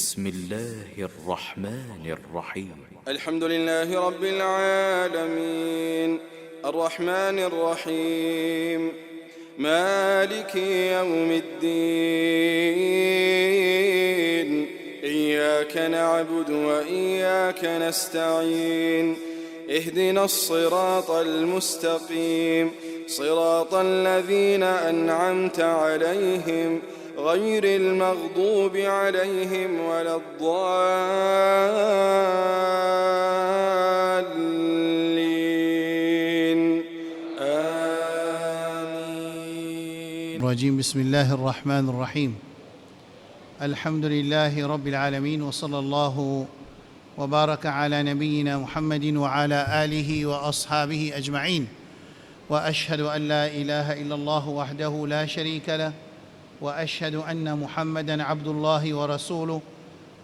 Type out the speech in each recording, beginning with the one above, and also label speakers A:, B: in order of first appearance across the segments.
A: بسم الله الرحمن الرحيم
B: الحمد لله رب العالمين الرحمن الرحيم مالك يوم الدين إياك نعبد وإياك نستعين اهدنا الصراط المستقيم صراط الذين أنعمت عليهم غير المغضوب عليهم ولا الضالين آمين.
C: الرجيم. بسم الله الرحمن الرحيم. الحمد لله رب العالمين، وصلى الله وبارك على نبينا محمد وعلى آله وأصحابه أجمعين، وأشهد أن لا إله إلا الله وحده لا شريك له، وأشهد أن محمدًا عبد الله ورسوله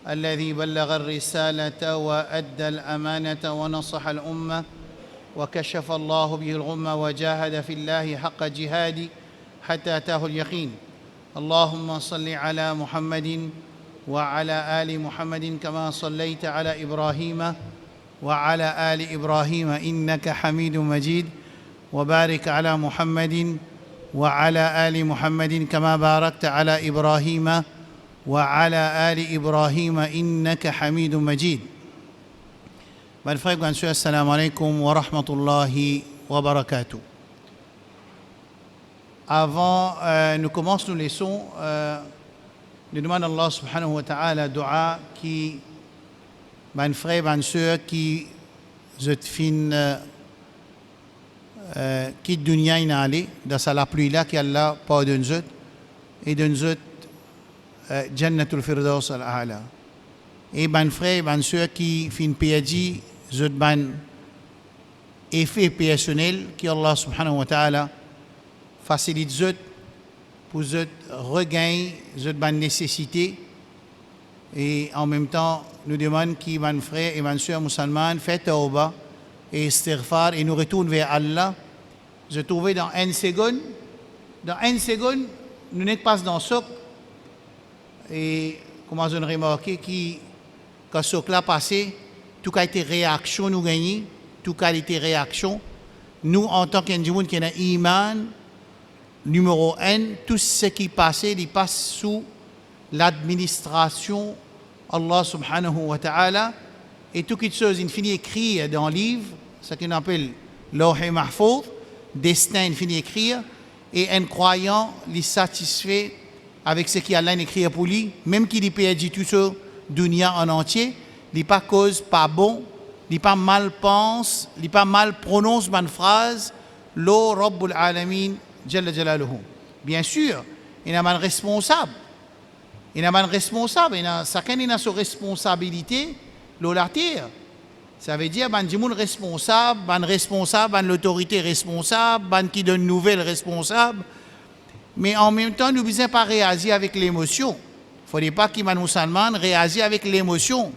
C: الذي بلغ الرسالة وأدى الأمانة ونصح الأمة وكشف الله به الغمة وجاهد في الله حق جهاده حتى أتاه اليقين. اللهم صل على محمد وعلى آل محمد كما صليت على إبراهيم وعلى آل إبراهيم إنك حميد مجيد، وبارك على محمد وعلى آل محمد كما باركت على إبراهيم وعلى آل إبراهيم إنك حميد مجيد. Mes frères et sœurs, assalamu alaikum wa rahmatullahi wa barakatuh. Avant, nous commençons nos leçons. Nous demandons à Allah subhanahu wa ta'ala dua qui, mes frères et sœurs, qui fin qui dunya ina ali da sala pluie là qui Allah pardonne zut et donne zut jannatul firdaus al a'la. Et mes frères et sœurs qui fin pédi zut ban effet personnel qui Allah subhanahu wa ta'ala facilite zut pour zut regain zut ban nécessité, et en même temps nous demandons qui mes frères et mes sœurs musulmans fait tauba et istighfar et nous retourne vers Allah. Je trouvais dans une seconde, nous n'êtes pas dans ce soc. Et comment je remarqué que quand ce soc là passé, tout a été réaction nous gagner, tout a été réaction. Nous en tant qu'individu qui a iman, numéro 1, tout ce qui passait, il passe sous l'administration Allah subhanahu wa ta'ala. Et tout quelque chose, il finit écrit dans le livre, ce qu'on appelle Lawh Mahfouz, destin, il finit écrire, et un croyant, il est satisfait avec ce qu'Allah écrit pour lui, même qu'il peut dire tout ça, dunya en entier, il n'est pas cause, pas bon, il n'est pas mal pense, il n'est pas mal prononce une phrase, Lo Rabbul Alamin, Jalla Jalaluhu. Bien sûr, il est mal responsable. Il est mal responsable, chacun a sa responsabilité. La terre, ça veut dire ban jimoun responsable, ban l'autorité responsable, ban qui donne nouvelle responsable. Mais en même temps, nous ne devons pas réagir avec l'émotion. Il ne faudrait pas que les musulmans réagissent avec l'émotion.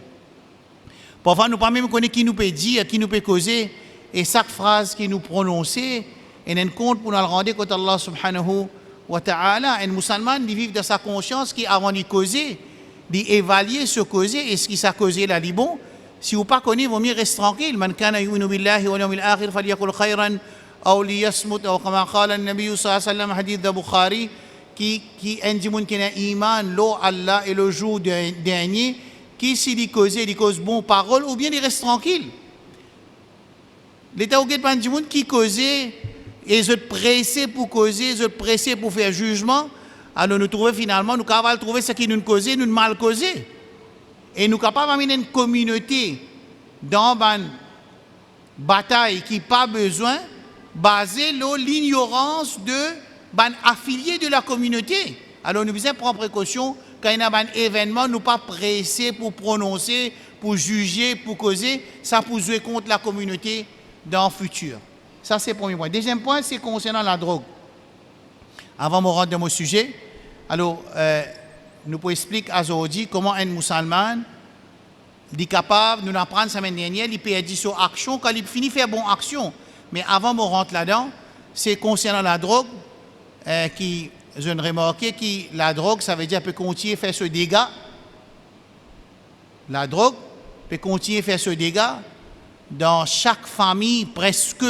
C: Parfois, nous ne pouvons même connaître qui nous peut dire, qui nous peut causer, et chaque phrase qui nous prononce, et un compte pour nous le rendre contre Allah subhanahu wa ta'ala. Un musulman vit dans sa conscience qui, avant de causer, d'évaluer ce causer et ce qui s'est causé là, dit bon, si vous ne connaissez pas, il vaut mieux rester tranquille. Man kana yu'minu billahi wal yawmil akhir falyakul khayran aw liyasmut, aw kama qala an-nabi sallallahu alayhi wa sallam, hadith de Bukhari, qui indique qu'il y a iman, l'eau, Allah et le jour dernier, qui s'il dit cause bon parole, ou bien il reste tranquille. L'état où il y a des gens qui causent, et ils sont pressés pour causer, ils sont pressés pour faire jugement. Alors nous trouvons finalement, nous sommes capables de trouver ce qui nous cause, nous mal causé. Et nous sommes capables d'amener une communauté dans une bataille qui n'a pas besoin, basée sur l'ignorance de affiliés de la communauté. Alors nous devons prendre précaution quand il y a un événement, nous ne sommes pas pressés pour prononcer, pour juger, pour causer, ça pour jouer contre la communauté dans le futur. Ça c'est le premier point. Deuxième point, c'est concernant la drogue. Avant de rentrer dans mon sujet, alors, nous pouvons expliquer à Zoudi comment un musulman est capable, nous l'apprendre la semaine dernière, il peut dire sur action quand il finit de faire bonne action. Mais avant de rentrer là-dedans, c'est concernant la drogue, qui je ne remarquais que la drogue, ça veut dire peut continuer à faire ce dégât. La drogue peut continuer à faire ce dégât dans chaque famille presque.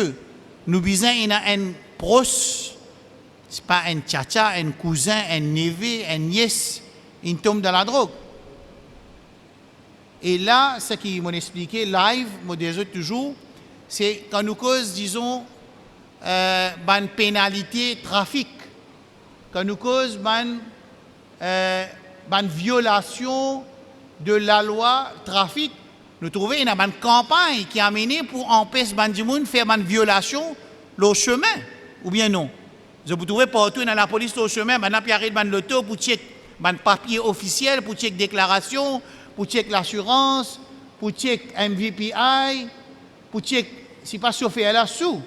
C: Nous disons il y a un proche, c'est pas un tchatcha, un cousin, un neveu, un nièce, il tombe dans la drogue. Et là, ce qu'ils m'ont expliqué live, moi déjà toujours, c'est quand nous cause, disons, une pénalité trafic, quand nous cause une violation de la loi trafic, nous trouvons une campagne qui a mené pour empêcher les gens de faire une violation le chemin, ou bien non. Vous trouvez partout dans la police au chemin, maintenant il arrive dans l'auto pour checker un papier officiel, pour checker déclaration, pour checker l'assurance, pour checker MVPI, pour checker si pas chauffeur là sous.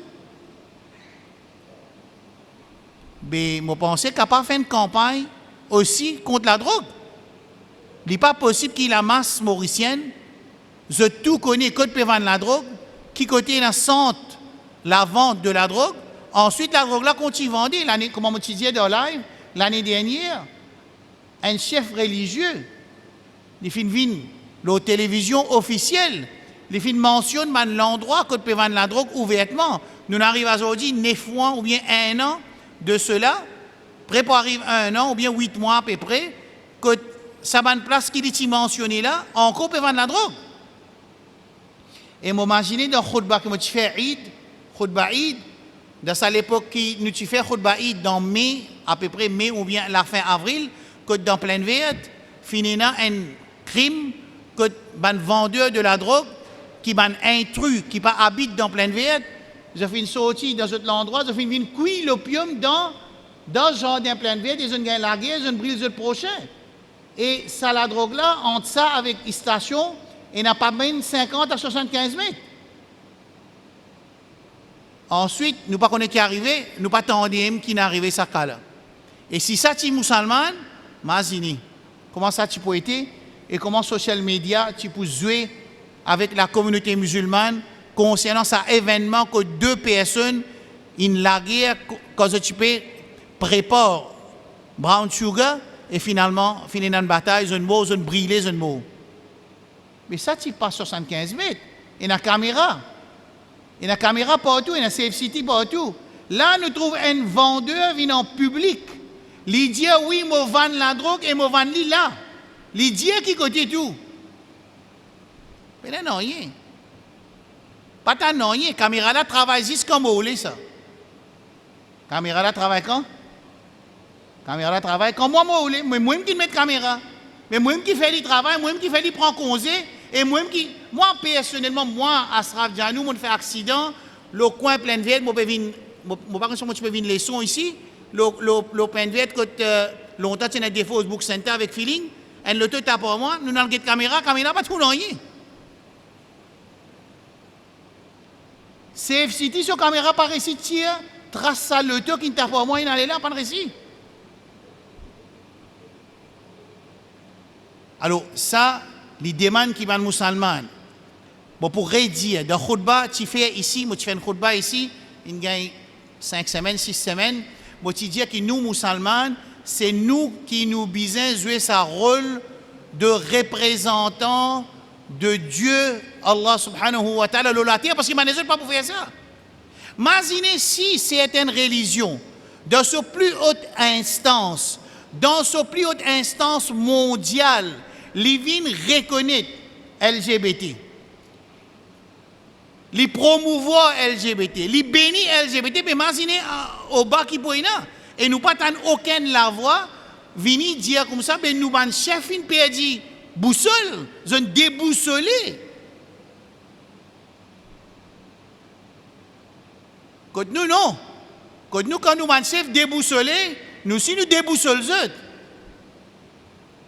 C: Mais je pense qu'il n'a pas fait une campagne aussi contre la drogue. Il n'est pas possible qu'il y ait la masse mauricienne, je tout connais côté peut vendre la drogue, qui côté dans centre la vente de la drogue. Ensuite, la drogue là continue à vendre. L'année, comme on disait dans live, l'année dernière, un chef religieux, il fait une la télévision officielle, il fait mentionne l'endroit où peut vendre la drogue ouvertement. Nous arrivons à aujourd'hui 9 mois ou bien 1 an de cela, près pour arriver 1 an ou bien 8 mois à peu près, que ça va une place qui est mentionnée là, encore peut vendre la drogue. Et m'imaginer dans Khoutba que tu fais Eid, Khoutba Eid, dans cette époque qui nous tu fais Khoutba Eid dans mai, à peu près mai ou bien la fin avril, que dans pleine verte, finina un crime, que un vendeur de la drogue, qui un intrus, qui pas habite dans pleine verte, je fais une sortie dans cet endroit, je fais une cuire l'opium dans le jardin pleine verte, et je gagne la guerre, je brise le prochain. Et ça, la drogue là, entre ça avec une station, il n'a pas même 50 à 75 mètres. Ensuite, nous ne pas connaître qui est arrivé, nous pas attendre qui n'est arrivé ça là. Et si ça tu es musulman, mazini. Comment ça tu peux être et comment social media tu peux jouer avec la communauté musulmane concernant cet événement que 2 personnes in la guerre quand tu peux préparer brown sugar et finalement finir dans une bataille, une mot, une brûlée, une mot. Mais ça, tu passes 75 mètres. Il y a une caméra. Il y a une caméra partout, il y a une Safe City partout. Là, nous trouvons un vendeur venant en public. Il dit oui, je vends la drogue et je vends là. Il dit qui côté tout. Mais là, non, rien. Pas tant non, rien. La caméra là travaille juste comme vous voulez ça. La caméra là travaille quand? La caméra là travaille comme moi, je voulais. Moi, qui mets la caméra. Mais moi qui fais le travail, moi qui fais le prendre congé, et moi personnellement, moi, Asraf Djanou, je fais accident, le coin plein de vide, je peux venir, je peux venir leçon ici, le plein de vide, quand longtemps tu as des Facebook Center avec feeling, et l'auto tape pour moi, nous avons une caméra, pas tout rien. Safe City, sur caméra par ici, tire, trace ça l'auto qui tape pour moi, il est là, pas de récit. Alors, ça, les demandes qui vont musulmans. Bon, pour redire, dans Khoutba, tu fais ici, moi, tu fais une Khoutba ici, il gagne 5 semaines, 6 semaines. Moi, tu dis que nous, musulmans, c'est nous qui nous bisons jouer ce rôle de représentants de Dieu, Allah subhanahu wa ta'ala, parce qu'il ne m'a pas pour faire ça. Imaginez si certaines religions, dans ce plus haute instance, mondiale, les vignes reconnaissent LGBT, les promouvoir LGBT, les bénir LGBT, mais imaginez au bas qui peut et nous pas aucune la voix, venir dire comme ça, mais nous ban chef une perdu boussole, je déboussolé. Quand nous non, quand nous ban chef déboussolé, nous si nous déboussolons autres.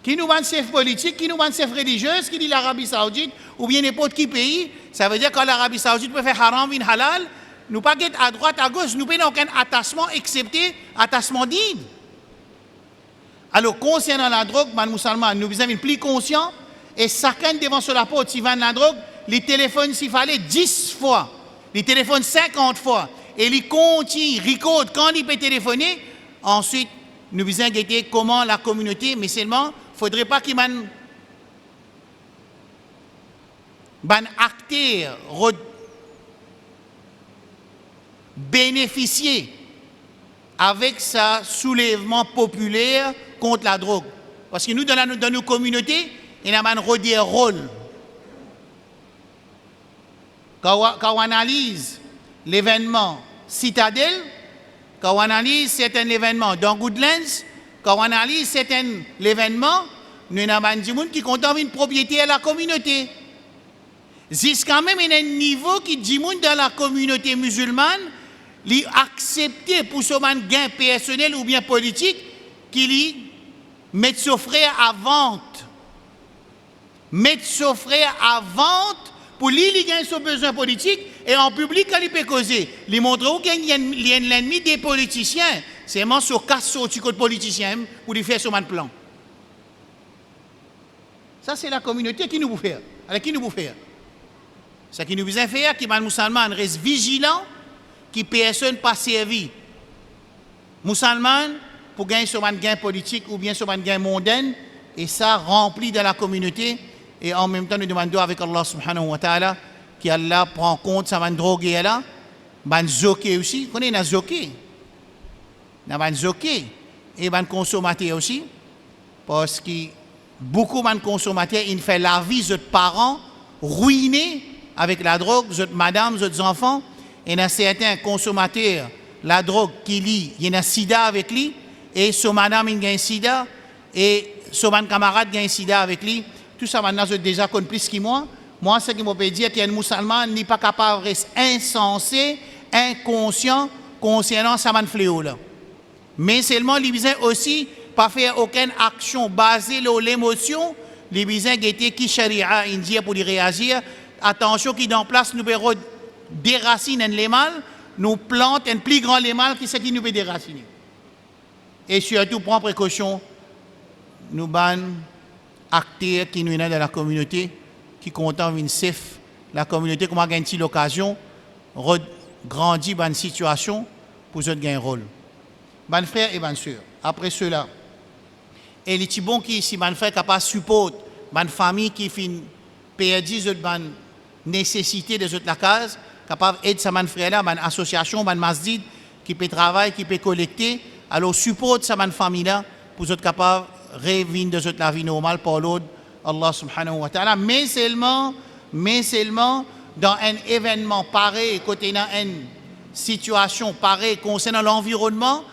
C: Qui nous vend chef politique, qui nous vend chef religieuse, qui dit l'Arabie Saoudite, ou bien n'importe qui pays, ça veut dire que l'Arabie Saoudite peut faire haram, vin halal, nous pas être à droite, à gauche, nous n'avons aucun attachement excepté attachement digne. Alors, concernant la drogue, man musulman, nous sommes plus conscients, et chacun devant sur la porte, s'il vend la drogue, les téléphones s'il fallait 10 fois, les téléphones 50 fois, et les continuent, record quand il peut téléphoner, ensuite, nous devons guetter comment la communauté, mais seulement, il ne faudrait pas qu'il ban acteurs bénéficier avec ce soulèvement populaire contre la drogue. Parce que nous, dans nos communautés, il y a un rôle. Quand on analyse l'événement Citadelle, quand on analyse certains événements dans Goodlands, quand on analyse certains événements, nous avons des gens qui comptent une propriété à la communauté. Jusqu'à même il y a un niveau qui dit dans la communauté musulmane, li accepter pour son gain personnel ou bien politique, qu'il mette son frère à vente. Mettre son frère à vente pour lui gagner son besoin politique et en public quand il peut causer. Il montre qu'il y a l'ennemi des politiciens. C'est vraiment sur casse sur le politicien pour lui faire son plan. Ça c'est la communauté qui nous veut faire. Avec qui nous veut faire. Ce qui nous veut faire, qui les musulmans restent vigilants, qui personne pas servi. Musulmans pour gagner son gain politique ou bien son gain mondain et ça remplit dans la communauté. Et en même temps, nous demandons avec Allah subhanahu wa ta'ala qu'Allah prend compte de sa drogue là, ban zoké aussi. Vous connaissez la zoké? La zoké et ban consommateur aussi. Parce que beaucoup de consommateurs, ils font la vie de parents ruinés avec la drogue, de madame, de enfants. Et il y a certains consommateurs, la drogue qui lit, il y a un sida avec lui, et son madame, il a un sida, et son camarade, il a un sida avec lui. Tout ça, maintenant, je déjà connais plus que moi. Moi, ce qui m'a dit, c'est qu'un musulman n'est pas capable de rester insensé, inconscient, concernant ce fléau là. Mais seulement, il besoin aussi pas faire aucune action basée sur l'émotion. Il besoin de qui charia indien pour y réagir. Attention, qui dans place nous peut déraciner les mâles, nous plante un plus grand les mâles qui c'est qui nous peut déraciner. Et surtout, prendre précaution, nous ban acteurs qui nous sont dans la communauté, qui content une safe, la communauté, comment gagner l'occasion, grandir dans une situation pour gagner un rôle. Ban frère et ban sœur. Après cela, et les petits bons qui ici, ban frère capable de supporter, ban famille qui fin perdu de ban nécessité de la case, capable d'aider sa man frère là, ban association, ban masjid qui peut travailler, qui peut collecter, alors support sa man famille là pour être capable revenir de la vie normale par l'autre, Allah subhanahu wa ta'ala, mais seulement dans un événement pareil, côté dans une situation pareille concernant l'environnement,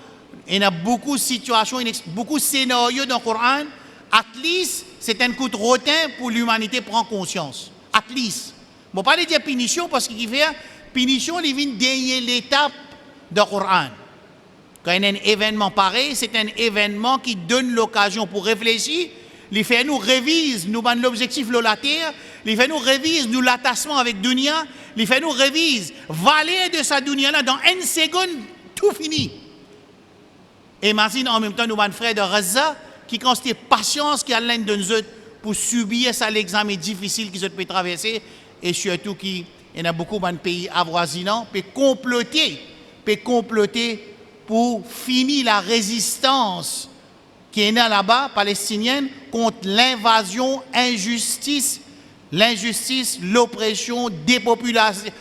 C: il y a beaucoup de situations, beaucoup de scénarios dans le Coran, at least, c'est un coup de rotin pour l'humanité prendre conscience. At least. Je ne vais pas dire punition parce qu'il fait punition, il vient derrière l'étape du Coran. Quand il y a un événement pareil, c'est un événement qui donne l'occasion pour réfléchir. Il fait nous révise, nous ban l'objectif de la terre. Il fait nous révise, nous l'attachement avec Dunia. Il fait nous révise, valer de sa Dunia là dans une seconde, tout fini. Et imagine en même temps nous ban frère de Raza qui constate patience qui a l'un de nous pour subir ça l'examen difficile qu'ils peut traverser et surtout qu'il y en a beaucoup de pays avoisinants peut comploter pour finir la résistance qui est là-bas, palestinienne, contre l'invasion, l'injustice, l'oppression, dépopulation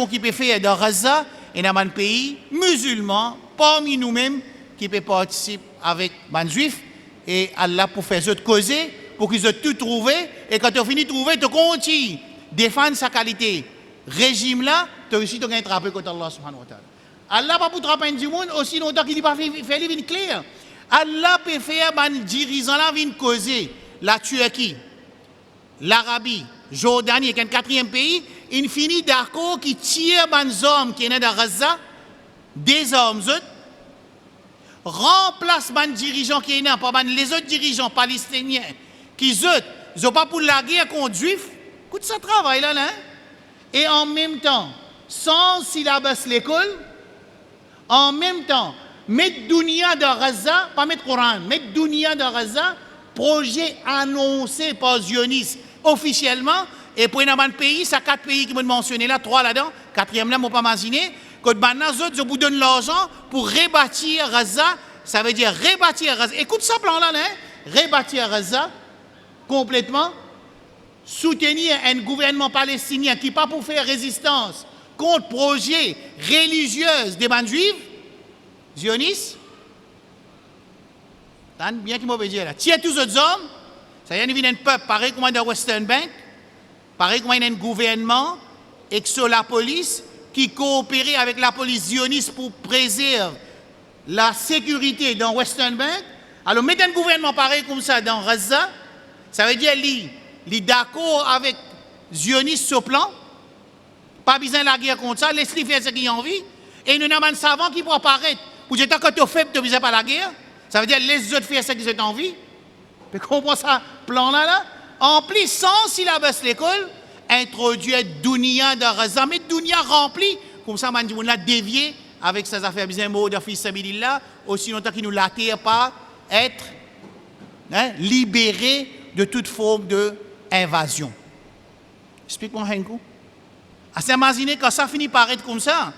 C: qui peut faire dans Gaza, et dans un pays musulman, parmi nous-mêmes, qui peut participer avec les juifs, et Allah pour faire autres causer, pour qu'ils aient tout trouvé, et quand tu as fini de trouver, tu continues défendre sa qualité. Régime là, tu as aussi gagné attraper contre Allah subhanahu wa ta'ala. Allah pas pour trapper du monde aussi longtemps qu'il n'a pas fait une clair. Allah peut faire des dirigeants là viennent causer la Turquie, l'Arabie, Jordanie et un quatrième pays, il finit d'accord qui tire des hommes qui sont dans Gaza, des hommes remplace les dirigeants qui sont par les autres dirigeants palestiniens qui n'ont pas pour la guerre contre les juifs. Écoute ça travail là, hein? Et en même temps, sans syllabus l'école, en même temps, mettre Dunia de Gaza, pas mettre Coran, mettre Dunia de Gaza, projet annoncé par Zionistes officiellement, et pour un pays, c'est 4 pays qui m'ont mentionné là, 3 là-dedans, 4e là, je ne pas imaginer, que les autres, je vous donne l'argent pour rebâtir Gaza, ça veut dire rebâtir Gaza. Écoute ça plan là, hein? Rebâtir Gaza complètement, soutenir un gouvernement palestinien qui pas pour faire résistance contre projet religieux des bandes juives, zionistes, bien qu'il m'obéisse là. Tiens tous les autres hommes, ça y est, il y a un peuple, pareil comme dans Western Bank, pareil comme il y a un gouvernement, et que sur la police, qui coopérait avec la police zioniste pour préserver la sécurité dans Western Bank. Alors, mettre un gouvernement pareil comme ça dans Gaza, ça veut dire qu'il est d'accord avec zioniste sur plan, pas besoin de la guerre contre ça, laisse-les faire ce qu'ils ont envie, et nous avons un savant qui peut apparaître pour dire que tu es faible, tu ne besoin pas la guerre. Ça veut dire laisse les autres faire ce qu'ils ont envie. Vous comprenez ça, plan-là? En plus, sans syllabus l'école, introduire Dunia dans Gaza, mais Dunia rempli, comme ça, on l'a dévié avec ses affaires bien mots de fils Sabilillah, aussi longtemps qu'il ne nous l'attire pas, être libéré de toute forme d'invasion. Explique-moi un coup. C'est imaginez quand ça finit par être comme ça.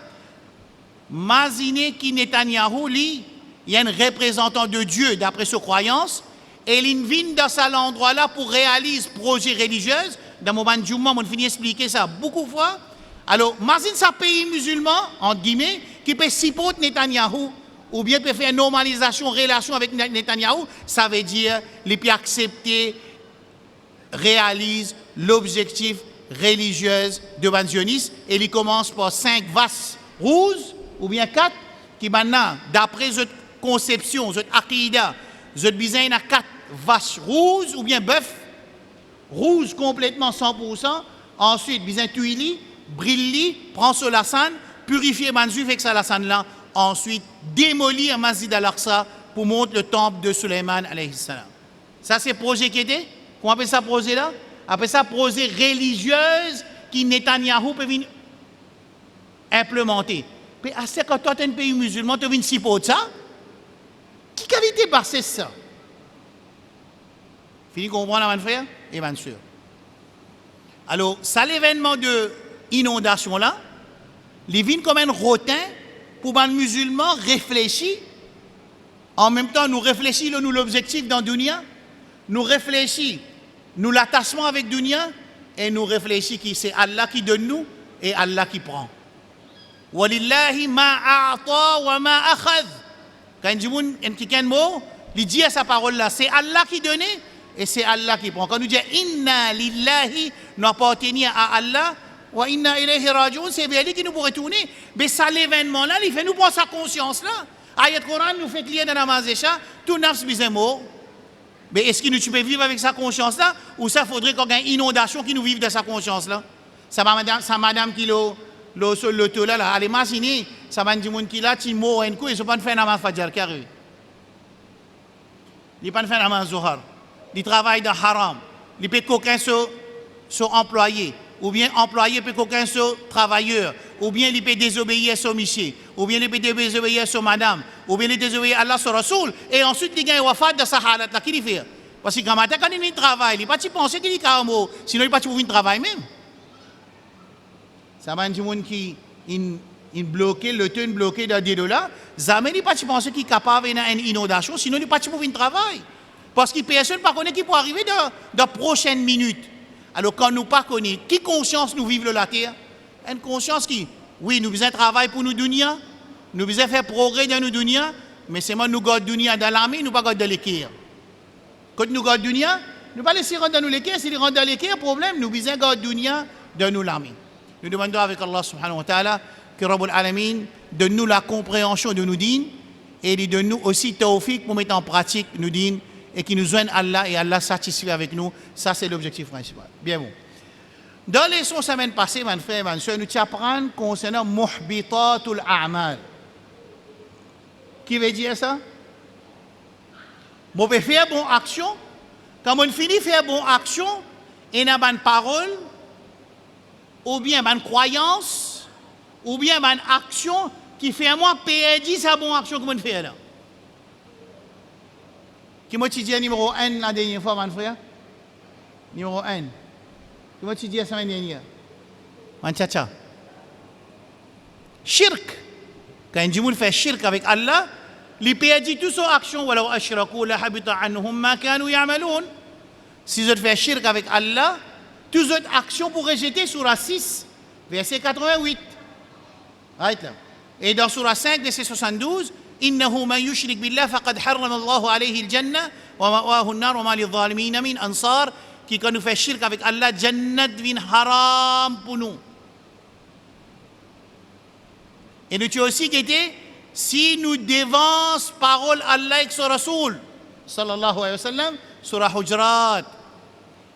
C: Imaginez qu'il Netanyahou, il y a un représentant de Dieu d'après ses croyances, et il vient dans cet endroit-là pour réaliser projet religieux. Dans mon moment, on finit d'expliquer ça beaucoup de fois. Alors, imagine ça pays musulman, entre guillemets, qui peut supporter Netanyahou, ou bien peut faire une normalisation, relation avec Netanyahou, ça veut dire, il peut accepter, réalise l'objectif religieux de Banzionis, et il commence par 5 vases rouges, ou bien 4, qui maintenant, d'après cette conception, cette akida, cette besoin à 4 vaches rouges, ou bien bœuf, rouge complètement 100%, ensuite, besoin tuili, brille, prend sur la scène, purifier Banzui avec ça la scène là, ensuite, démolir Masjid al-Aqsa pour montrer le temple de Suleiman alayhi salam. Ça, c'est le projet qui était. Comment on appelle ça projet là? Après ça, projet religieuse qui Netanyahou peut venir implémenter. Mais à ce que toi, tu es un pays musulman, tu viens supporter ça? Qui qualité passer ça? Fini comprendre, mon frère et ma soeur. Alors, ça, l'événement de inondation là, les vignes comme un rotin pour les musulmans réfléchir. En même temps, nous réfléchissons nous l'objectif dans Dunia, nous réfléchissons nous l'attachement avec Dunia, et nous réfléchissons que c'est Allah qui donne nous et Allah qui prend. Walillahi ma a'ta wa ma akhadh. Quand un mot, il dit à sa parole là, c'est Allah qui donne et c'est Allah qui prend. Quand nous disons inna lillahi, nous appartenons à Allah, wa inna ilayhi raji'un, c'est bien lui qui nous pourrait tourner. Mais ça, l'événement là, il fait nous prendre sa conscience là. Ayat Coran nous fait clier dans la mazécha, tout nafs bizemo. Mais est-ce que nous tu peux vivre avec sa conscience là, ou ça faudrait qu'on ait une inondation qui nous vive de sa conscience là? Ça madame qui sur l'auto là, allez imaginer, ça m'a dit qui là, tu mort un coup, ils ne sont pas fait un fadjar carré. Ils ne pas fait un zohar. Ils travaillent dans haram. Ils peut qu'aucun sur employé, ou bien employé peut qu'aucun sur travailleur, ou bien il peut désobéir à son monsieur, ou bien il peut désobéir à son madame, ou bien il peut désobéir à Allah sur Rasoul, et ensuite il gagne wafat de sa halat là, qui fait? Parce que quand il travaille, il ne peut pas penser qu'il est carrément, sinon il ne peut pas trouver un travail même. Ça va dire qui est bloqué, le temps bloqué dans des dollars, jamais il ne peut pas penser qu'il est capable d'une inondation, sinon il ne peut pas trouver un travail. Parce que personne ne connaît qui peut arriver dans la prochaine minute. Alors quand nous ne connaissons pas, qui conscience nous vivons la terre? Une conscience qui, oui, nous faisons travail pour nous dunia, nous faisons faire progrès dans nos dunia, mais c'est moi nous gardons dunia dans l'armée, nous ne pas dans l'équerre. Quand nous gardons dunia, nous ne pas laisser rentrer dans nous l'équerre, si nous rentrons dans l'équerre, problème, nous faisons garder dunia dans nous l'armée. Nous demandons avec Allah subhanahu wa ta'ala que Rabbul Alamin donne-nous la compréhension de nos dînes et donne-nous aussi tawfiq pour mettre en pratique nos dînes et qui nous joignent Allah et Allah satisfait avec nous. Ça, c'est l'objectif principal. Bien bon. Dans les semaines passées, mes frères et mes soeurs, nous apprenons concernant muhbitatul a'mal. Qui veut dire ça? On peut faire bonne action. Quand on finit de faire bonne action, il y a une parole, ou bien une croyance, ou bien une action qui fait à moi perdre sa bonne action que on fait là. Qui m'a dit numéro 1 la dernière fois, mon frère? Numéro 1. Qui m'a dit la semaine dernière? Man tcha. Shirk. Quand un djimoun fait shirk avec Allah, il perd toute son action. Walau ashraku la habita anhum ma kanu ya'malun. Si je fais shirk avec Allah, Toutes autres actions pour rejeter, surah 6, verset 88. Right là. Et dans surah 5, verset 72, إنه من يشرك بالله فقد حرم الله عليه الجنة ومأواه النار وما للظالمين من أنصار. Qui quand nous fait shirk avec Allah, Jannat vin haram pour nous. Et nous tu aussi été, si nous dévance parole Allah et son Rasoul, sallallahu alayhi wa sallam, surah Hujurat.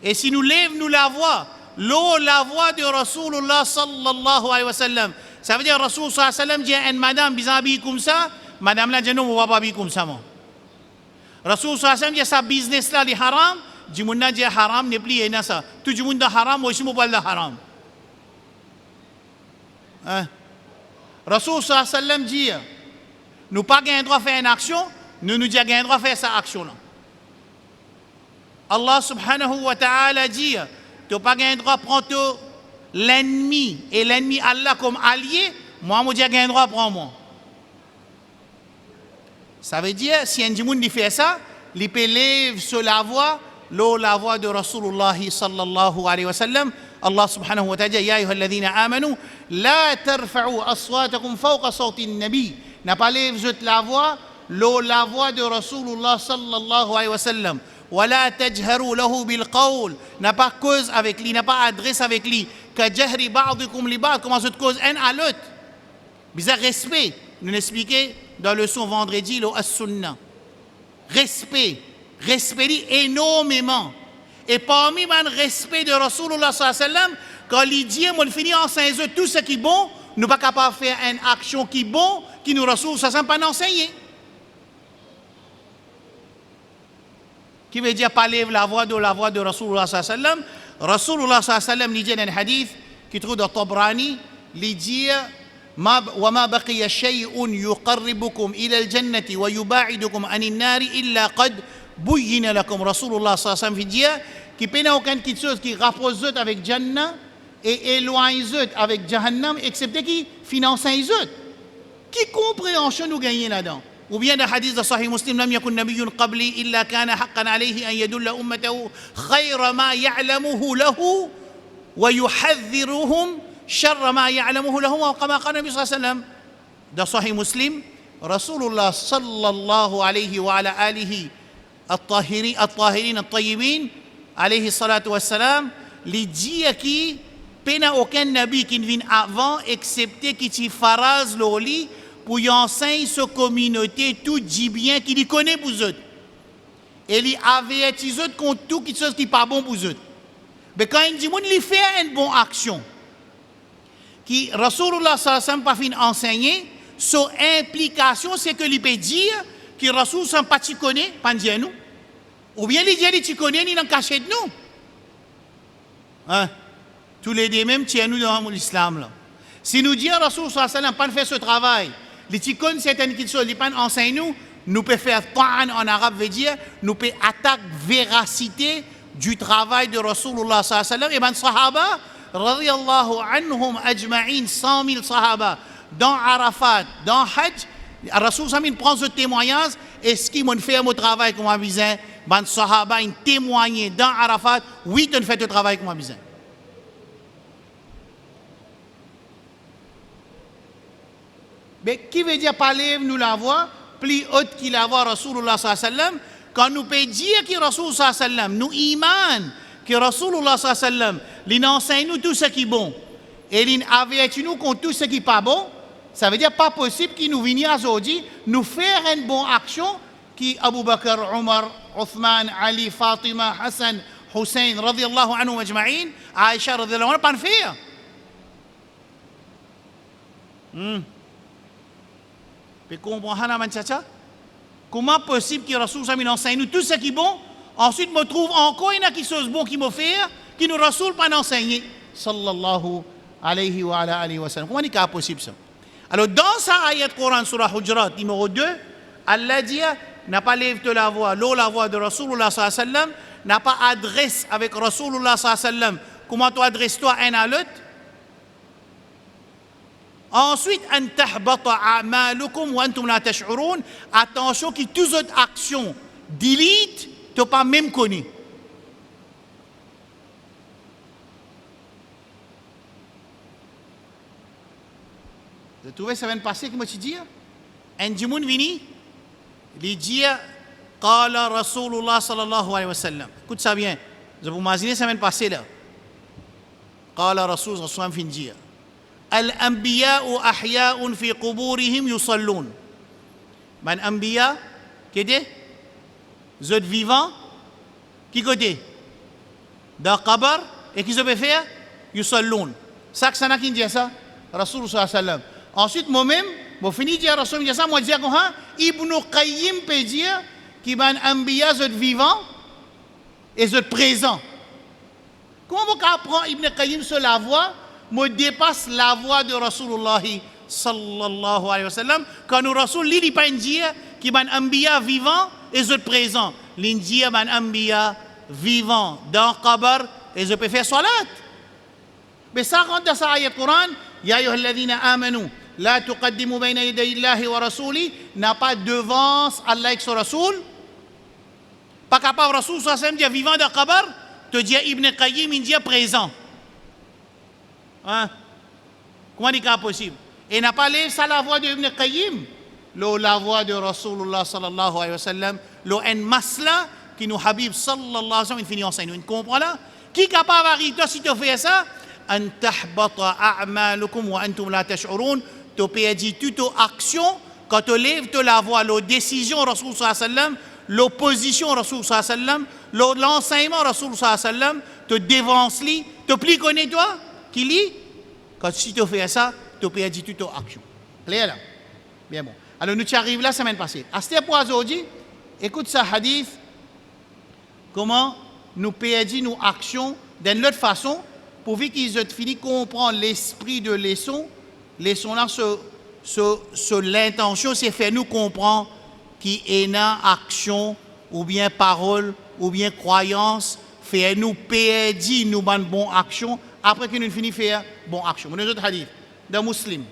C: Et si nous lève nous la voix, la voix de Rasulullah sallallahu alayhi wa sallam. Ça veut dire Rasul sallallahu alayhi wa sallam dit à une madame, bizarre habillée comme ça, madame là dit non, on va pas habiller comme ça. Rasul sallallahu alayhi wa sallam dit sa business là, les haram, du monde dit haram n'est plus rien ça. Tout le monde haram, moi aussi, je parle de haram. Rasul sallallahu alayhi wa sallam dit, nous pas gain droit faire une action, nous nous disons gain droit faire cette action là. Allah subhanahu wa ta'ala dit, tu n'as pas gain droit prendre l'ennemi et l'ennemi Allah comme allié, moi je dis gain droit prendre moi. Ça veut dire, si un monde fait ça, il peut lever sur la voie de Rasulullah sallallahu alayhi wa sallam. Allah subhanahu wa ta'ala, Ya ayyuha alladhina amanu, la tarfa'u aswatakum fawqa sawti an-nabi. N'a pas levé la voix de Rasulullah sallallahu alayhi wa sallam. Wa la tajharu lahu bil qawl. N'a pas cause avec lui, n'a pas adresse avec lui. Ka jahri ba'dikum li ba'd, comment cette cause un à l'autre. Bizarre respect. Nous l'expliquons dans le son vendredi, le as-sunnah. Respect énormément. Et parmi le respect de Rasulullah sallallahu alayhi wa sallam, quand il dit, on finit en saint tout ce qui est bon, nous ne sommes pas capables de faire une action qui est bon, qui nous Rasulullah sallallahu alayhi wa sallam pas enseigné. Qui veut dire parler la voix de Rasulullah sallallahu alayhi wa sallam. Rasulullah sallallahu alayhi wa sallam, il dit dans un hadith qui trouve dans Tabrani, il dit, وما بقي شيء يقربكم إلى الجنة ويباعدكم عن النار إلا قد بين لكم. Rasulullah sallallahu alayhi wa sallam dit qu'il n'y a aucune chose qui rapproche avec Jannah et éloigne avec Jahannam excepté qui finance les autres. Qui compréhension nous gagnons là-dedans? Ou bien dans le hadith de Sahih Muslim, لم يكن نبي قبلي إلا كان حقا عليه أن يدل أمته خير ما يعلمه له ويحذرهم شر ما يعلمه له وكما قال النبي صلى الله عليه وسلم. Dans Sahih Muslim, Rasulullah sallallahu alayhi wa ala alihi الطاهرين الطيبين عليه الصلاة والسلام, les dit qui pena aucun nabi qui ne vient avant excepté qui t'y faraz l'oli pour y enseigner sa communauté tout dit bien qui lui connaît pour eux. Et il avertit eux contre tout qui chose qui pas bon pour eux. Mais quand il dit mon il fait une bonne action qui Rasulullah sallallahu alayhi wa sallam pas fin enseigner, son implication c'est que il peut dire que Rasul sans pas tu connais pas dire nous, ou bien il dit tu connais ni dans caché de nous. Tous les deux même tiens nous dans l'islam là. Si nous disons Rasul sallallahu alayhi wa sallam pas faire ce travail, les tu connais certaines choses, il pas enseigne nous peut faire ta'an en arabe veut dire nous peut attaquer véracité du travail de Rasulullah sallallahu alayhi wa sallam et ben sahaba radiyallahu anhum ajma'in 100 000 sahaba dans Arafat, dans Hajj, Rasul sallallahu prend ce témoignage et ce qui m'ont fait mon travail comme avisé, ben sahaba ils témoigné dans Arafat, oui tu fait le travail comme avisé. Mais qui veut dire parler nous la voix plus haute qu'il la voix Rasulullah sallallahu alayhi wa sallam, quand nous peut dire que Rasulullah sallallahu alayhi wa sallam nous iman que Rasulullah sallallahu alayhi wa sallam il enseigne nous tout ce qui est bon et il avertit nous contre tout ce qui n'est pas bon, ça veut dire pas possible qu'il nous vienne aujourd'hui nous faire une bonne action qui Abu Bakr, Omar, Othman, Ali, Fatima, Hassan, Hussein radiyallahu anhu ajma'in, Aisha radiyallahu anha pas faire. Mais comment possible que Rasul sallallahu enseigne nous tout ce qui est bon, ensuite me trouve encore une qui chose bon qui me fait qui nous Rasul pas enseigné sallallahu alayhi wa ala alihi wa sallam. Comment est-ce possible ça? Alors dans sa ayat Coran surah Hujurat numéro 2, Allah dit n'a pas levé la voix de Rasulullah sallallahu alayhi wa sallam, n'a pas adresse avec Rasulullah sallallahu alayhi wa sallam. Comment tu adresses toi un à l'autre? Ensuite, an tahbata a'malukum wa antum la tash'urun. Attention que toutes autres actions d'élite, tu n'as pas même connu. Vous trouvez semaine passée que moi tu dis? Un djimoun vini, il dit Qala Rasulullah sallallahu alayhi wa sallam. Écoute ça bien. Je vous imaginez semaine passée là. Qala Rasul sallallahu alayhi wa sallam. Al-anbiya'u ahya'un fi quburihim yusallun. Man anbiya, qui était? Zot vivant, qui côté? Dans le qabr, et qui se peut faire? Yusallun. Ça que ça n'a qui dit ça? Rasul sallallahu alayhi wa sallam. Ensuite, moi-même, je finis de dire Rasul dit ça, moi je dis quoi? Ibn Qayyim peut dire qui ban anbiya zot vivant et zot présent. Comment vous apprendre Ibn Qayyim sur la voie? Me dépasse la voix de Rasulullah sallallahu alayhi wa sallam. Quand nous Rasul lit, il pas dire qui ban anbiya vivant et zot présent. L'india ban anbiya vivant dans le qabr et je peux faire salat. Mais ça rentre dans sa ayat Coran. Ya ayyuhalladhina amanu la tuqaddimu bayna yaday Allahi wa rasuli, n'a pas devance Allah et son Rasoul. Pas capable Rasoul sallallahu alayhi wa sallam dit vivant dans le qabr, te dit Ibn Qayyim, il dit présent. Hein? Comment est-ce possible? Et n'a pas laissé ça la voix de Ibn Qayyim, la voix de Rasulullah sallallahu alayhi wa sallam, en masla qui nous habib sallallahu alayhi wa sallam, il finit enseigne. Vous comprenez là? Qui est capable d'arriver si tu fais ça? An tahbata a'malukum wa antum la tash'urun. Tu peux dire toute action quand tu lèves la voix, la décision Rasul sallallahu alayhi wa sallam, l'opposition Rasul sallallahu alayhi wa sallam, l'enseignement Rasul sallallahu alayhi wa sallam, te dévance-li, te plie connais-toi, qui lit? Quand si tu fais ça, tu peux dire toute action. Clair là? Bien bon. Alors nous arrivons la semaine passée. À ce point aujourd'hui, écoute ce hadith, comment nous pouvons dire nos actions d'une autre façon, pour qu'ils aient fini de comprendre l'esprit de leçon. Leçon là, l'intention, c'est faire nous comprendre qui est une action, ou bien parole, ou bien croyance, faire nous payer, nous bonne bonne action, après que nous finissons de faire bonne action. Nous avons un hadith d'un musulman.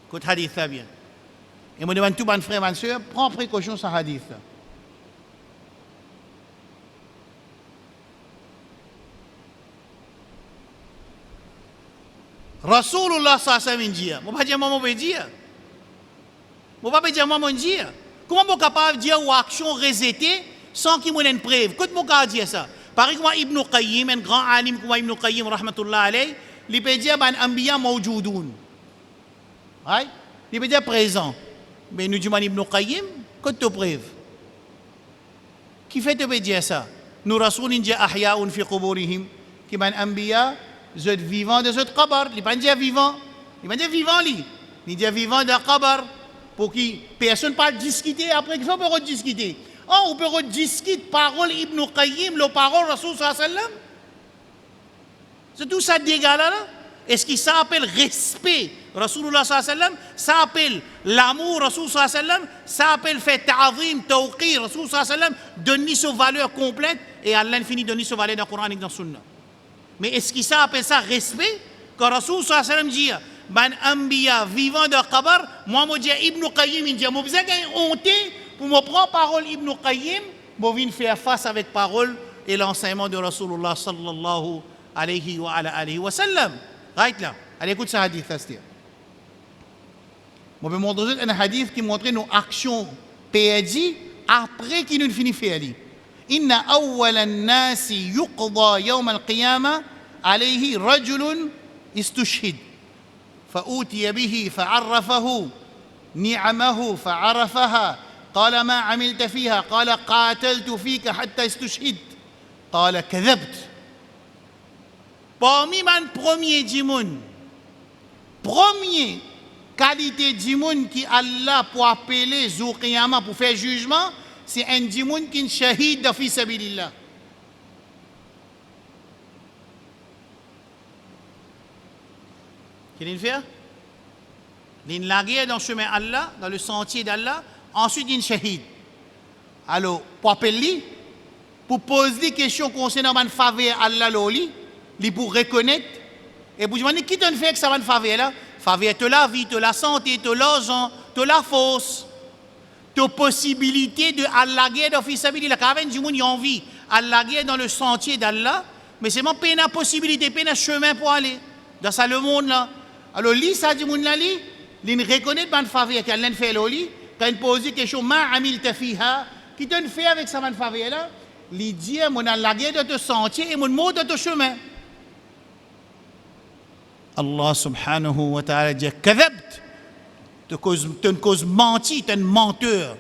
C: Écoute hadith là bien. Et je demande tout mon frère, ma soeur, prends précaution sur ce hadith là. Rasulullah sallallahu alayhi wa sallam dit, je ne vais pas dire maman peut dire. Je ne vais pas dire maman dire. Comment je suis capable de dire ou action resetée sans qu'il y ait une preuve? Comment je peux dire ça? Par exemple, Ibn Qayyim, un grand alim comme Ibn Qayyim, rahmatullah alayhi, il peut dire ban anbiya mawjoudoun. Il peut dire présent. Mais nous disons Ibn Qayyim, qu'est-ce que tu preuve? Qui fait te dire ça? Nous Rasoul dit ahya'un fi quburihim, qui ban anbiya zot vivant de zot qabr. Il ne pas dire vivant. Il ne pas dire vivant, il dit vivant de qabr. Pour que personne ne parle discuter après qu'il faut pas discuter. On peut discuter parole Ibn Qayyim, la parole Rasul sallallahu alayhi wa sallam. C'est tout ça dégâts là. Est-ce que ça appelle respect Rasulullah sallallahu alayhi wa sallam? Ça appelle l'amour Rasul sallallahu alayhi wa sallam? Ça appelle fait ta'zim, tawqir Rasul sallallahu alayhi wa sallam? Donner sa valeur complète et Allah finit de donner sa valeur dans le Coran et dans le Sunna. Mais est-ce que ça appelle ça respect? Quand Rasul sallallahu alayhi wa sallam dit ban anbiya vivant de qabr, moi je dis Ibn Qayyim, il dit moi besoin de honte pour me prendre parole Ibn Qayyim, je viens faire face avec parole et l'enseignement de Rasulullah sallallahu alayhi wa sallam. Right là. Allez écoute ce hadith là. Je vais montrer un hadith qui montre nos actions pédies après qu'il nous finit faire. Inna awwala an-nasi yuqda yawm al-qiyamah alayhi rajulun istushhid. فأوتي به فعرفه نعمه فعرفها قال ما عملت فيها قال قاتلت فيك حتى استشهدت قال كذبت. Parmi les premiers djimoun, premier qualité djimoun qui Allah pour appeler jour qiyamah pour faire jugement, c'est un djimoun qui est shahid de fi sabilillah. Qu'est-ce qu'il fait? Il lagué dans le chemin Allah, dans le sentier d'Allah, ensuite il shahid. Alors, pour appeler, pour poser des questions concernant la faveur Allah, il pour reconnaître, et pour demander qui t'en fait que ça va faveur là? Faveur de la vie, de la santé, de l'argent, de la force, de possibilité de allaguer dans le sentier d'Allah. Quand du monde y a envie, allaguer dans le sentier d'Allah, mais c'est pas une possibilité, pas un chemin pour aller. Dans ça, le monde là, Alors, li ça dit moun la li, li reconnaît ban faveur qu'elle fait l'oli, quand il pose question ma amil tafiha, qui te fait avec sa ban faveur là, li dit mon allagé de te sentier et mon mot de te chemin. Allah subhanahu wa ta'ala dit kadhabt, tu ne causes menti, tu es un menteur.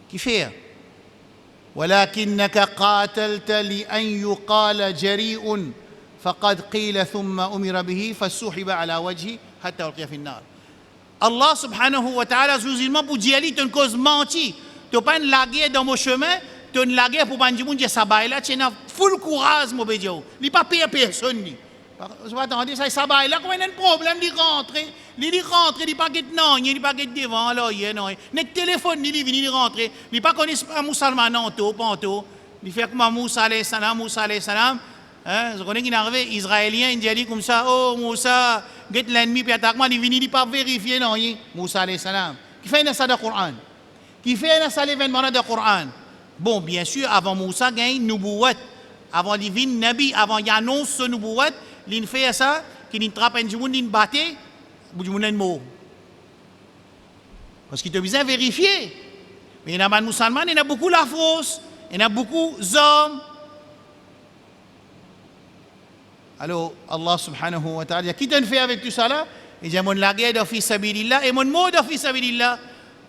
C: Qui fait ولكنك قاتلت لأن يقال جريء فقد قيل ثم أمر به فسحب على وجهه حتى ألقي في النار. Allah subhanahu wa ta'ala sous-illement pour dire tu ne causes menti, tu pas laguer dans mon chemin, tu ne laguer pour ban moun dire ça bail là, tu as full courage mon bédio. Il pas payer personne ni. Je vais attendre ça bail là, comme un problème il rentre, il pas get non, il pas get devant alors il non. Nek téléphone il vient il rentre, il pas connaît pas musulman non to panto. Il fait comme Moussa alayhi salam. Hein, je connais qu'il est arrivé israélien, il dit comme ça, oh Moussa, get l'ennemi puis attaque-moi, il vient il pas vérifier non, Moussa alayhi salam. Qui fait ça dans le Coran? Qui fait ça l'événement dans le Coran? Bon, bien sûr, avant Moussa gagne nubuwat, avant divine nabi, avant il annonce ce nubuwat, il fait ça, qu'il trappe un jour, il batte, il est mort. Parce qu'il te besoin vérifier. Mais il y a des musulmans, il y a beaucoup la fausse, il y a beaucoup d'hommes. Alors, Allah subhanahu wa ta'ala, qui te fait avec tout ça là? Il dit, mon lagué de fi sabilillah et mon mot de fi sabilillah.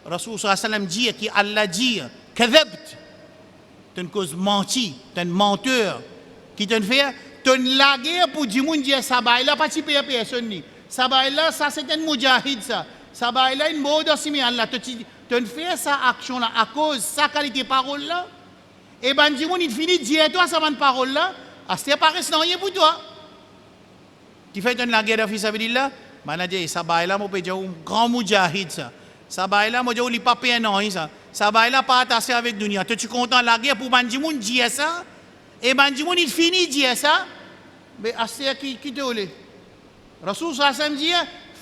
C: Rasul sallallahu alayhi wa sallam dit, qui Allah dit, kadhabt, tu ne causes menti, tu es un menteur. Qui te fait? Tu ne lagué pour dire, mon Dieu, ça va, il a pas typé à personne. Ça va, là, ça c'est un mujahid, ça. Ça va, là, une mot de simi Allah. Tu ne fais ça action là, à cause de sa qualité parole là. Et ben, dis il finit de dire, toi, ça va une parole là. Ah, c'est pas restant rien pour toi. Qui fait la guerre de fisabilillah, manager ça bail là mon pédio un grand mujahid ça. Ça bail là moi je li pas payer non ça. Ça bail là pas attaché avec dunia. Tu content la guerre pour bandi moun dire ça et bandi moun il finit dire ça. Mais assez qui te olé. Rasul sallallahu alayhi wa sallam dit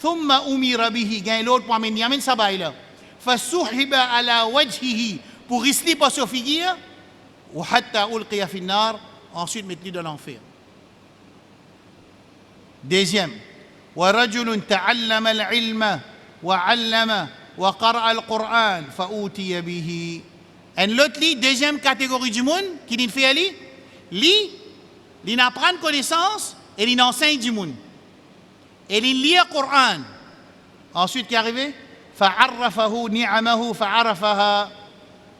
C: thumma umira bihi gain l'autre pour amener yamin ça bail là. Fasuhiba ala wajhihi pour risli pas sur figure ou hatta ulqiya fi an-nar ensuite mettre-lui dans l'enfer. Deuxième, ورجل تعلم العلم وعلم وقرأ القرآن فأوتي به. Et l'autre, deuxième catégorie du monde, qui dit fait il apprend connaissance et il enseigne du monde. Et il lit le Coran. Ensuite, qui est arrivé? فعرفه نعمه فعرفها.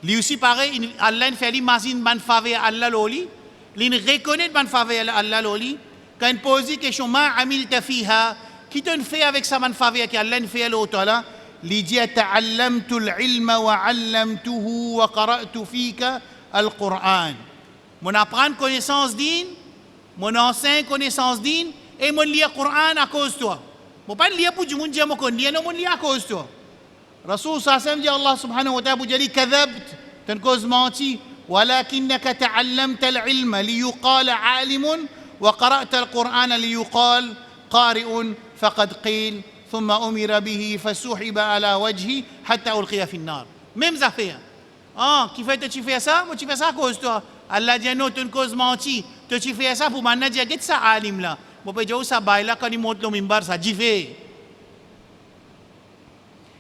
C: Lui aussi pareil, Allah fait l'imagine ban faveur Allah loli. Il reconnaît ban faveur Allah loli. Quand il pose la question, ma amil tafiha, qui te fait avec sa man faveur qui Allah fait l'autre là, il dit ta'allamtu al-ilma wa 'allamtuhu wa qara'tu fika al-Qur'an. Mon apprendre connaissance din, mon enseigne connaissance din et mon lire Qur'an à cause de toi. Mon pas lire pour du monde dire mon connais, non mon lire à cause de toi. Rasul sallallahu alayhi wa sallam dit Allah subhanahu wa ta'ala dit kadhabt, tu ne causes menti, walakinnaka ta'allamta al-ilma liyuqala 'alimun وقرأت القرآن ليقال قارئ فقد قيل ثم أمر به فسحب على وجهه حتى ألقي في النار. Même affaire. Ah, qui fait tu fais ça? Moi tu fais ça à cause de toi. Allah dit non, tu ne causes menti. Tu fais ça pour maintenant dire que ça alim là. Moi peux dire ça bail là quand il monte le mimbar ça dit fait.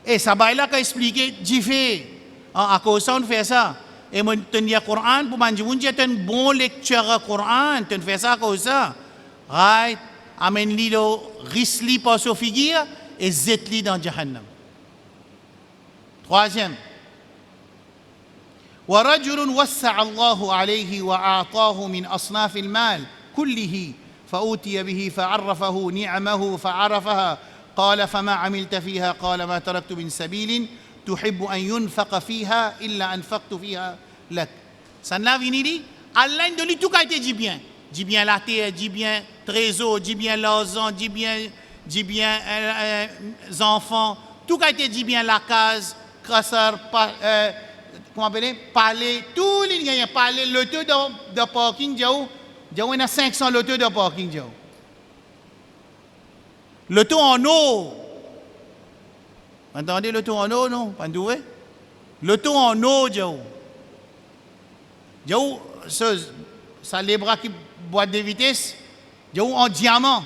C: Et ça bail là quand expliquer dit fait. Ah, à cause ça on fait ça. Et moi, tu lis le Coran, pour moi, tu es un bon lecteur du Coran, tu fais ça comme ça. Right? Amène-li le risli pas sur figure et zet-li dans Jahannam. Troisième. ورجل وسع الله عليه وأعطاه من أصناف المال كله فأوتي به فعرفه نعمه فعرفها قال فما عملت فيها قال ما تركت من سبيل تحب أن ينفق فيها إلا أنفقت فيها لك. Ça n'a vini dit Allah de lui tout a été dit bien la terre, dit bien trésor, dit bien l'argent, dit bien enfants, tout a été dit bien la case, crasseur, comment appeler, palais, tout les gagnent palais, le taux de parking Diao, on a 500 le taux de parking Diao. Le taux en eau. Entendez le taux en eau, non? Pas doué? Le taux en eau, Diao. Diao, ça les bras qui boîte de vitesse, Diao en diamant.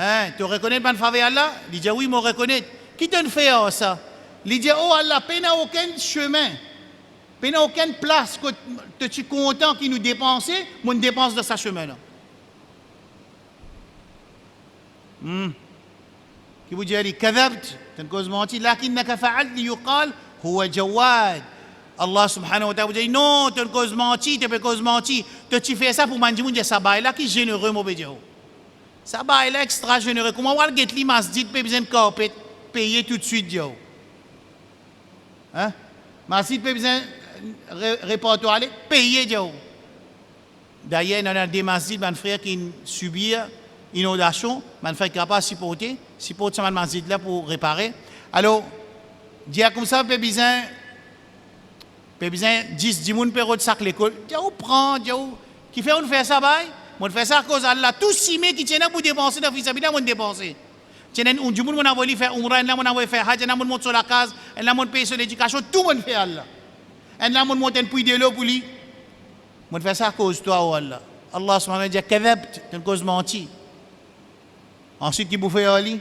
C: Hein, tu reconnais ban faveur Allah? Il dit oui, moi reconnais. Qui te fait ça? Il dit oh Allah, peine à aucun chemin, peine à aucune place que tu es content qu'il nous dépense, moi ne dépense de ce chemin-là. Qui vous dit allez, كذبت, tu ne causes menti, لكنك فعلت ليقال هو جواد. Allah subhanahu wa ta'ala vous dit non, tu ne causes menti, tu peux cause menti. Tu fais ça pour manger mon ça bail là qui est généreux mon bédio. Ça bail là extra généreux. Comment on va get li masjid pas besoin de carpet payer tout de suite yo. Hein? Masjid pas besoin répertoire payer yo. D'ailleurs, on a des masjids ban frère qui subir inondation, man frère capable supporter ça masjid là pour réparer. Alors dire comme ça pas besoin 10 moun pe rod sak l'école. Diaou prend, diaou qui fait on fait ça bail. On fait ça à cause Allah. Tout si mais qui tient pour dépenser dans fisabilité on dépenser. Tienen un moun on envoie faire umrah, là on envoie faire hajj, là on monte sur la case, là on paye sur l'éducation, tout monde fait Allah. Et là on monte un puits de l'eau pour lui. On fait ça à cause toi ou Allah. Allah subhanahu wa ta'ala dit kadhabt, c'est une cause menti. Ensuite qui vous fait Ali?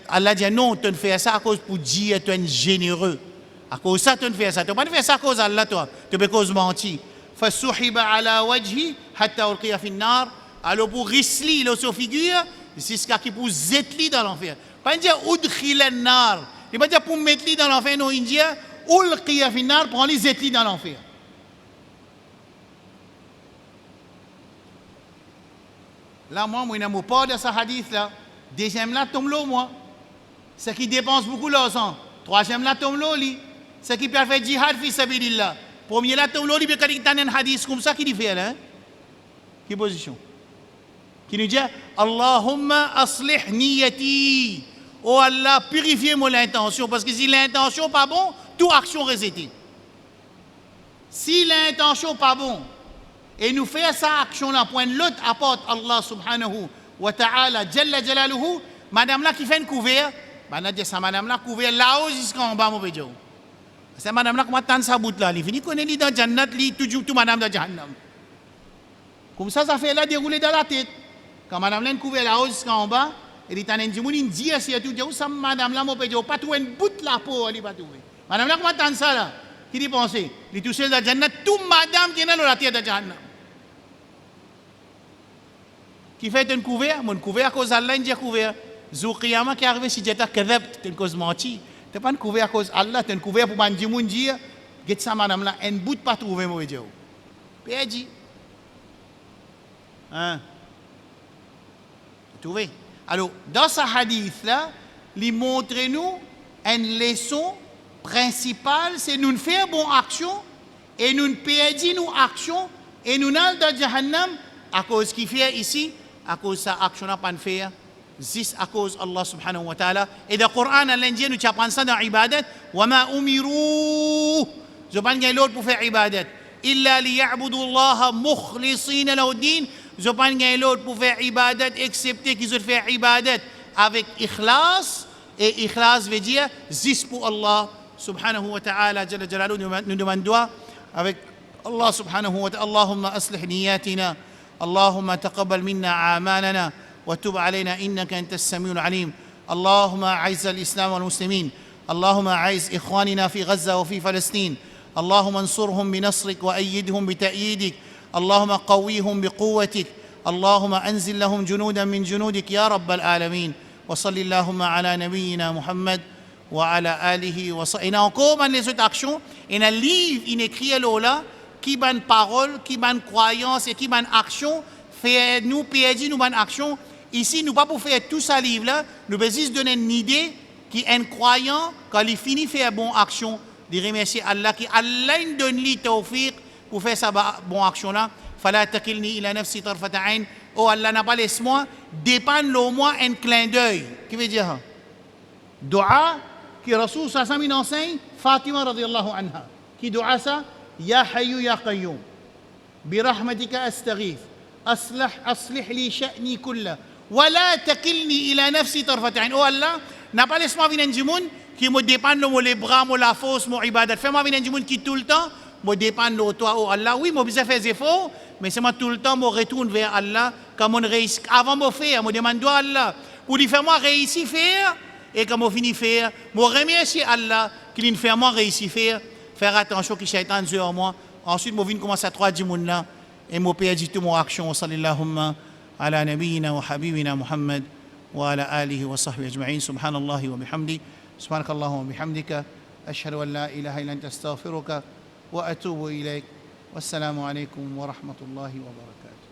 C: Allah dit non, tu fais ça à cause pour dire tu es généreux. À cause ça, tu fais ça. Tu ne peux pas faire ça à cause d'Allah, toi. Tu peux cause mentir. فَسُحِبَ عَلَى وَجْهِ حَتَّى أُلْقِيَ فِي النَّارِ. Alors pour risli, sur figure, c'est ce qui pour zetli dans l'enfer. Pas dire udkhil an-nar. Il pas dire pour mettre li dans l'enfer, non, il dit ulqiya fi an-nar, prends les zetli dans l'enfer. Là, moi, je n'ai pas de ce hadith là. Deuxième là, tombe l'eau, moi. C'est qui dépense beaucoup l'argent. Troisième là, tombe l'eau, c'est qui peut faire jihad fi sabilillah. Premier là, tombe l'eau, il peut faire un hadith comme ça qui dit fait là. Quelle position? Qui nous dit Allahumma aslih niyati. Oh Allah, purifiez mon intention. Parce que si l'intention n'est pas bon, toute action rejetée. Si l'intention n'est pas bon, et nous faisons sa action là, point l'autre apporte Allah subhanahu wa ta'ala, jalla jalaluhu, madame là qui fait une couvert, madame là couvert là-haut jusqu'en bas, mon pédio. C'est madame là qui m'a tant sa bout là, il finit qu'on est dans Jannat, tout madame dans Jahannam. Comme ça fait là dérouler dans la tête. Quand madame là couvert là-haut jusqu'en bas, elle est en train de dire si tout dit ça madame là mon pédio pas trouver une bout la peau elle pas trouver. Madame là comment tant ça là qui dit penser, il tout seul dans Jannat tout madame qui est dans la tête de Jahannam. Qui fait un couvert, mon couvert à cause d'Allah il dit couvert. Zouqiyama qui arrive si j'étais kadhabt, t'es une cause menti. T'es pas un couvert à cause d'Allah, t'es un couvert pour dire mon dire get ça madame là un bout pas trouver mon pédio. Pédi. Hein? Trouvé. Alors, dans ce hadith-là, il montre-nous une leçon principale, c'est nous faire bonne action et nous perdons nos actions et nous allons dans Jahannam à cause qu'il fait ici, à cause de sa action n'a pas de faire, juste à cause Allah subhanahu wa ta'ala. Et dans le Coran, Allah dit, nous apprenons ça dans l'ibadat, وَمَا أُمِرُوا. Je ne vais pas l'autre pour faire ibadat. إِلَّا لِيَعْبُدُوا اللَّهَ مُخْلِصِينَ لَهُ الدِّينَ. Je ne vais pas l'autre pour faire ibadat, excepté qu'ils ont fait ibadat avec ikhlas. Et ikhlas veut dire juste pour Allah subhanahu wa ta'ala. Jalla jalalu, nous demandons avec Allah subhanahu wa ta'ala. Allahumma aslih niyatina. Allahumma taqabbal minna a'malana. وتب علينا إنك أنت السميع العليم. اللهم أعز الإسلام والمسلمين. اللهم أعز إخواننا في غزة وفي فلسطين. اللهم انصرهم بنصرك وأيدهم بتأييدك. اللهم قويهم بقوتك. اللهم أنزل لهم جنودا من جنودك يا رب العالمين. وصل اللهم على نبينا محمد وعلى آله وصحبه. Et encore les autres actions, et un livre il écrit là qui ban parole, qui ban croyance et qui ban action, fait nous perdre nous ban action. Ici, nous ne pouvons pas faire tout ça livre-là, nous pouvons juste donner une idée qui est un croyant, quand il finit de faire bonne action, de remercier Allah, qui Allah donne lui tawfiq pour faire sa bonne action-là. Fala takilni ila nafsi tarfata ayn. Oh Allah n'a pas laissé moi, dépendre au moins un clin d'œil. Qui veut dire? Dua, qui Rasoul sallallahu enseigne, Fatima radiyallahu anha. Qui dua ça? Ya hayyu ya qayyum. Birahmatika astaghith. أصلح لي شأني كله ولا تكلني إلى نفسي طرفة عين. Oh Allah, n'a pas laissé moi venir un djimoun qui me dépend de les bras, la force, mon ibadat. Fais-moi venir un djimoun qui tout le temps me dépend de toi. Oh Allah, oui, moi besoin faire des efforts, mais c'est moi tout le temps, je retourne vers Allah, quand je réussis, avant de faire, je demande à Allah, pour lui faire moi réussir faire, et quand je finis faire, je remercie Allah, qu'il me fait moi réussir faire attention que Shaitan sur moi, ensuite je viens commencer à trois dimoun là, et je perds toute mon action, sallallahu ala nabiyyina wa habibina Muhammad, wa ala alihi wa sahbihi ajma'in, subhanallahi wa bihamdi, subhanakallahu wa bihamdika, ashhadu an la ilaha illa anta astaghfiruka wa atubu ilayk. والسلام عليكم ورحمة الله وبركاته.